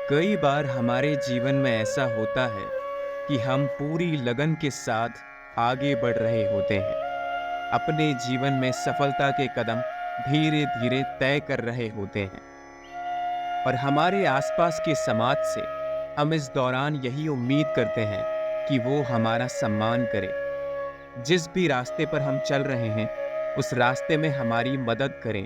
कई बार हमारे जीवन में ऐसा होता है कि हम पूरी लगन के साथ आगे बढ़ रहे होते हैं। अपने जीवन में सफलता के कदम धीरे धीरे तय कर रहे होते हैं और हमारे आसपास के समाज से हम इस दौरान यही उम्मीद करते हैं कि वो हमारा सम्मान करे। जिस भी रास्ते पर हम चल रहे हैं उस रास्ते में हमारी मदद करें।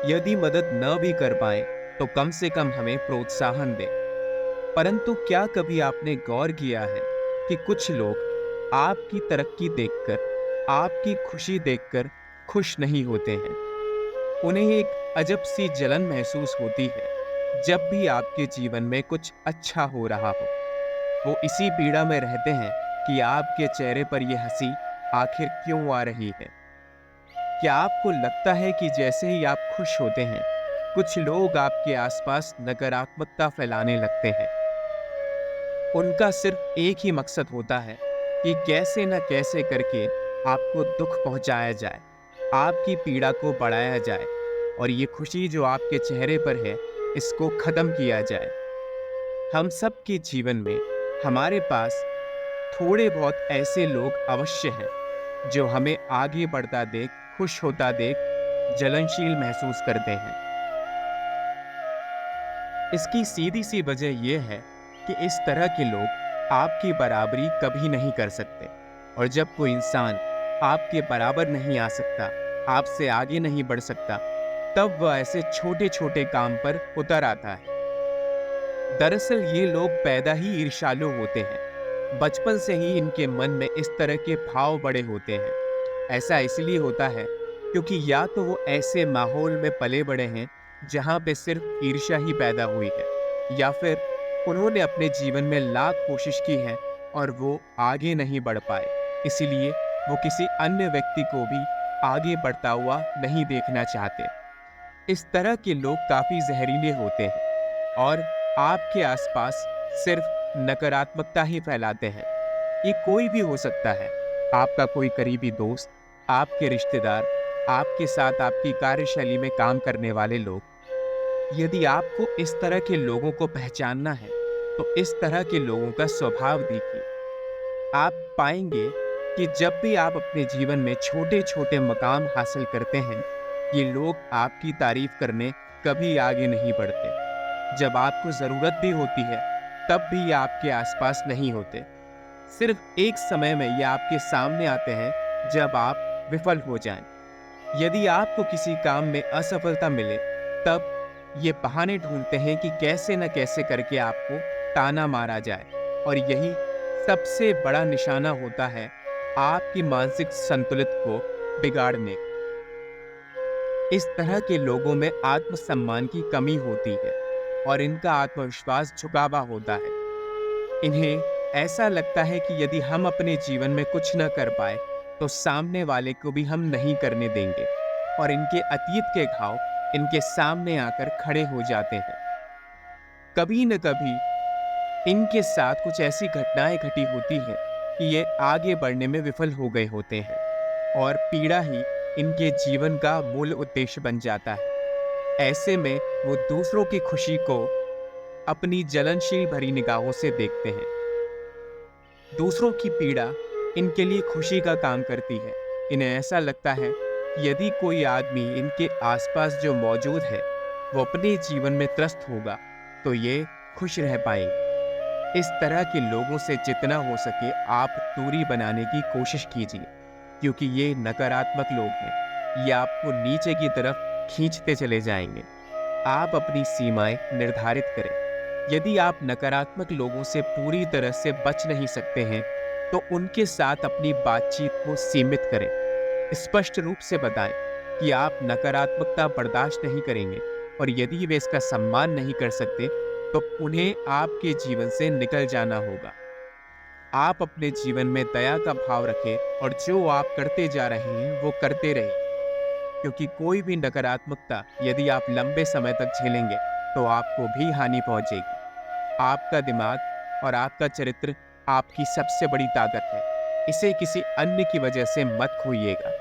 यदि मदद न भी कर पाए तो कम से कम हमें प्रोत्साहन दें। परंतु क्या कभी आपने गौर किया है कि कुछ लोग आपकी तरक्की देखकर, आपकी खुशी देखकर खुश नहीं होते हैं। उन्हें एक अजब सी जलन महसूस होती है जब भी आपके जीवन में कुछ अच्छा हो रहा हो। वो इसी पीड़ा में रहते हैं कि आपके चेहरे पर यह हंसी आखिर क्यों आ रही है। क्या आपको लगता है कि जैसे ही आप खुश होते हैं, कुछ लोग आपके आसपास नकारात्मकता फैलाने लगते हैं। उनका सिर्फ एक ही मकसद होता है कि कैसे न कैसे करके आपको दुख पहुंचाया जाए, आपकी पीड़ा को बढ़ाया जाए और ये खुशी जो आपके चेहरे पर है, इसको खत्म किया जाए। हम सब के जीवन में हमारे पास थोड़े बहुत ऐसे लोग अवश्य हैं जो हमें आगे बढ़ता देख, खुश होता देख जलनशील महसूस करते हैं। इसकी सीधी सी वजह यह है कि इस तरह के लोग आपकी बराबरी कभी नहीं कर सकते और जब कोई इंसान आपके बराबर नहीं आ सकता, आपसे आगे नहीं बढ़ सकता, तब वह ऐसे छोटे छोटे काम पर उतर आता है। दरअसल ये लोग पैदा ही ईर्ष्यालु होते हैं। बचपन से ही इनके मन में इस तरह के भाव बड़े होते हैं। ऐसा इसलिए होता है क्योंकि या तो वो ऐसे माहौल में पले बड़े हैं जहाँ पे सिर्फ ईर्ष्या ही पैदा हुई है, या फिर उन्होंने अपने जीवन में लाख कोशिश की है और वो आगे नहीं बढ़ पाए, इसीलिए वो किसी अन्य व्यक्ति को भी आगे बढ़ता हुआ नहीं देखना चाहते। इस तरह के लोग काफी जहरीले होते हैं और आपके आसपास सिर्फ नकारात्मकता ही फैलाते हैं। ये कोई भी हो सकता है, आपका कोई करीबी दोस्त, आपके रिश्तेदार, आपके साथ आपकी कार्यशैली में काम करने वाले लोग। यदि आपको इस तरह के लोगों को पहचानना है तो इस तरह के लोगों का स्वभाव देखिए। आप पाएंगे कि जब भी आप अपने जीवन में छोटे छोटे मकाम हासिल करते हैं, ये लोग आपकी तारीफ करने कभी आगे नहीं बढ़ते। जब आपको जरूरत भी होती है तब भी ये आपके आसपास नहीं होते। सिर्फ एक समय में ये आपके सामने आते हैं जब आप विफल हो जाएं। यदि आपको किसी काम में असफलता मिले तब ये बहाने ढूंढते हैं कि कैसे न कैसे करके आपको ताना मारा जाए, और यही सबसे बड़ा निशाना होता है आपकी मानसिक संतुलित को बिगाड़ने। इस तरह के लोगों में आत्मसम्मान की कमी होती है और इनका आत्मविश्वास झुका हुआ होता है। इन्हें ऐसा लगता है कि यदि हम अपने जीवन में कुछ न कर पाए तो सामने वाले को भी हम नहीं करने देंगे, और इनके अतीत के घाव इनके सामने आकर खड़े हो जाते हैं। कभी न कभी इनके साथ कुछ ऐसी घटनाएं घटी होती हैं कि ये आगे बढ़ने में विफल हो गए होते हैं और पीड़ा ही इनके जीवन का मूल उद्देश्य बन जाता है। ऐसे में वो दूसरों की खुशी को अपनी जलनशील भरी निगाहों से देखते हैं। दूसरों की पीड़ा इनके लिए खुशी का काम करती है। इन्हें ऐसा लगता है कि यदि कोई आदमी इनके आसपास जो मौजूद है वो अपने जीवन में त्रस्त होगा तो ये खुश रह पाएंगे। इस तरह के लोगों से जितना हो सके आप दूरी बनाने की कोशिश कीजिए, क्योंकि ये नकारात्मक लोग हैं। ये आपको नीचे की तरफ खींचते चले जाएंगे। आप अपनी सीमाएं निर्धारित करें। यदि आप नकारात्मक लोगों से पूरी तरह से बच नहीं सकते हैं तो उनके साथ अपनी बातचीत को सीमित करें। स्पष्ट रूप से बताएं कि आप नकारात्मकता बर्दाश्त नहीं करेंगे, और यदि वे इसका सम्मान नहीं कर सकते तो उन्हें आपके जीवन से निकल जाना होगा। आप अपने जीवन में दया का भाव रखें और जो आप करते जा रहे हैं वो करते रहिए, क्योंकि कोई भी नकारात्मकता यदि आप लंबे समय तक झेलेंगे तो आपको भी हानि पहुंचेगी। आपका दिमाग और आपका चरित्र आपकी सबसे बड़ी ताकत है। इसे किसी अन्य की वजह से मत खोइएगा।